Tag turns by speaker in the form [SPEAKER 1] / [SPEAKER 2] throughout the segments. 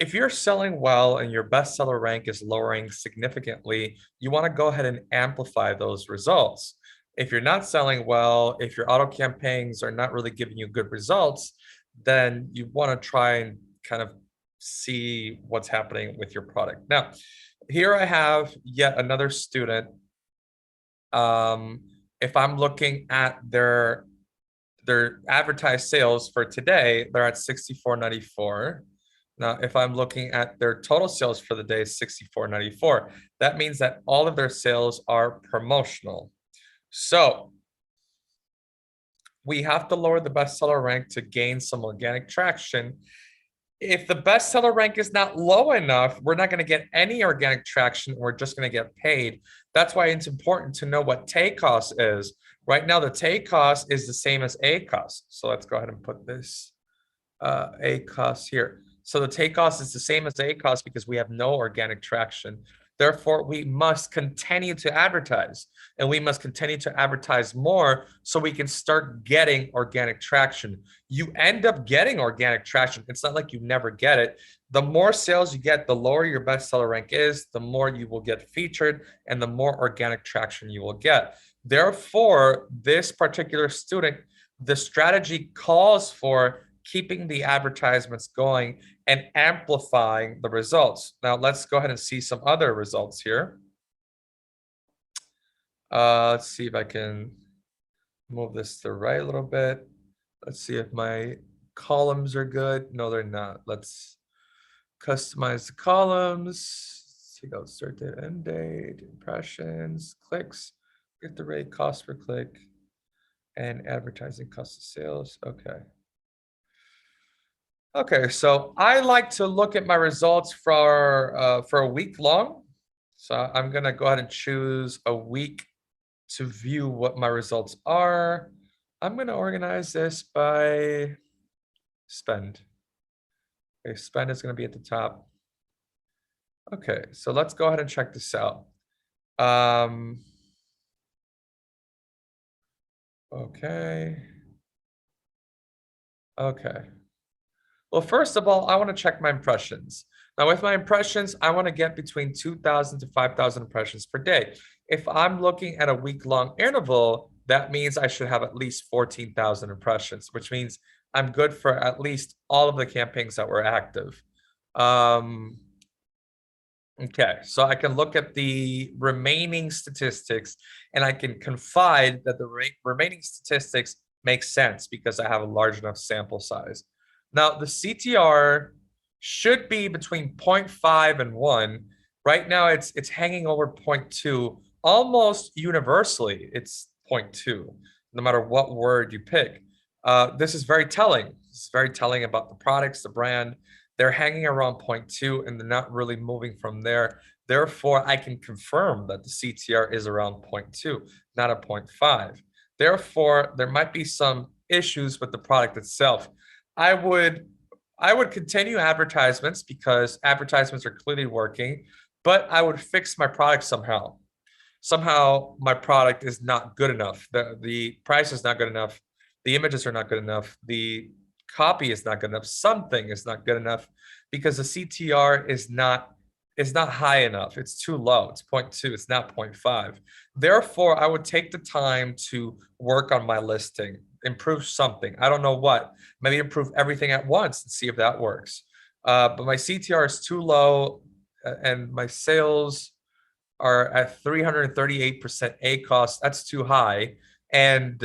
[SPEAKER 1] if you're selling well and your bestseller rank is lowering significantly, you want to go ahead and amplify those results. If you're not selling well, if your auto campaigns are not really giving you good results, then you want to try and kind of see what's happening with your product. Now, here I have yet another student. If I'm looking at their advertised sales for today, they're at 64.94. Now, if I'm looking at their total sales for the day, 64.94, that means that all of their sales are promotional. So we have to lower the bestseller rank to gain some organic traction. If the bestseller rank is not low enough, we're not going to get any organic traction. We're just going to get paid. That's why it's important to know what take cost is. Right now, the take cost is the same as A cost. So let's go ahead and put this A cost here. So the take cost is the same as A cost because we have no organic traction. Therefore, we must continue to advertise, and we must continue to advertise more so we can start getting organic traction. You end up getting organic traction. It's not like you never get it. The more sales you get, the lower your bestseller rank is, the more you will get featured, and the more organic traction you will get. Therefore, this particular student, the strategy calls for keeping the advertisements going and amplifying the results. Now, let's go ahead and see some other results here. Let's see if I can move this to the right a little bit. Let's see if my columns are good. No, they're not. Let's customize the columns. Let's see, go start date, end date, impressions, clicks, get the rate, cost per click, and advertising cost of sales. Okay. Okay, so I like to look at my results for a week long. So I'm gonna go ahead and choose a week to view what my results are. I'm gonna organize this by spend. Okay, spend is gonna be at the top. Okay, so let's go ahead and check this out. Okay. Okay. Well, first of all, I want to check my impressions. Now, with my impressions, I want to get between 2,000 to 5,000 impressions per day. If I'm looking at a week-long interval, that means I should have at least 14,000 impressions, which means I'm good for at least all of the campaigns that were active. Okay, so I can look at the remaining statistics and I can confide that the remaining statistics make sense because I have a large enough sample size. Now, the CTR should be between 0.5 and 1. Right now, it's hanging over 0.2 almost universally. It's 0.2, no matter what word you pick. This is very telling. It's very telling about the products, the brand. They're hanging around 0.2 and they're not really moving from there. Therefore, I can confirm that the CTR is around 0.2, not a 0.5. Therefore, there might be some issues with the product itself. I would continue advertisements because advertisements are clearly working, but I would fix my product somehow. Somehow my product is not good enough. The price is not good enough. The images are not good enough. The copy is not good enough. Something is not good enough because the CTR is not high enough. It's too low. It's 0.2. It's not 0.5. Therefore, I would take the time to work on my listing, improve something. I don't know what. Maybe improve everything at once and see if that works. But my CTR is too low, and my sales are at 338% A cost. That's too high. And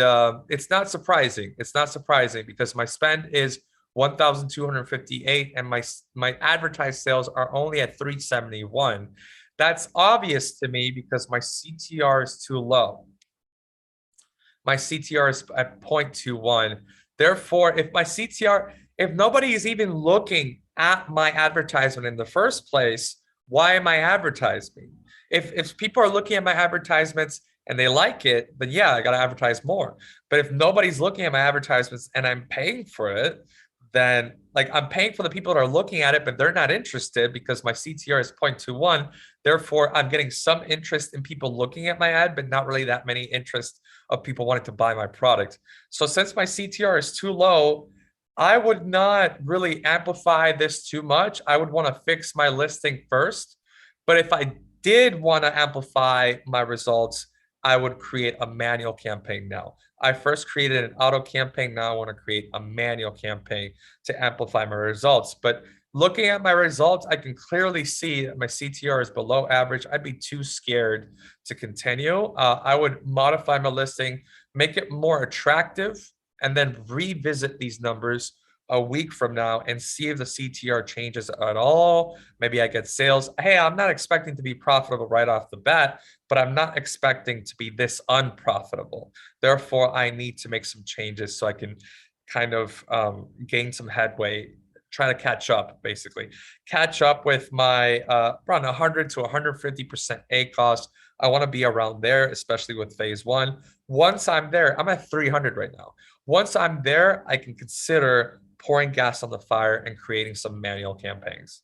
[SPEAKER 1] it's not surprising. It's not surprising because my spend is 1,258 and my advertised sales are only at 371. That's obvious to me because my CTR is too low. My CTR is at 0.21. Therefore, if nobody is even looking at my advertisement in the first place, why am I advertising? If people are looking at my advertisements and they like it, then yeah, I got to advertise more. But if nobody's looking at my advertisements and I'm paying for it, then like I'm paying for the people that are looking at it, but they're not interested because my CTR is 0.21. Therefore, I'm getting some interest in people looking at my ad, but not really that many interest of people wanting to buy my product. So since my CTR is too low, I would not really amplify this too much. I would want to fix my listing first. But if I did want to amplify my results, I would create a manual campaign now. I first created an auto campaign. Now I want to create a manual campaign to amplify my results. But looking at my results, I can clearly see that my CTR is below average. I'd be too scared to continue. I would modify my listing, make it more attractive, and then revisit these numbers a week from now and see if the CTR changes at all. Maybe I get sales. Hey, I'm not expecting to be profitable right off the bat, but I'm not expecting to be this unprofitable. Therefore, I need to make some changes so I can kind of gain some headway, try to catch up, basically. Catch up with my around 100 to 150% ACoS. I want to be around there, especially with phase one. Once I'm there, I'm at 300 right now. Once I'm there, I can consider pouring gas on the fire and creating some manual campaigns.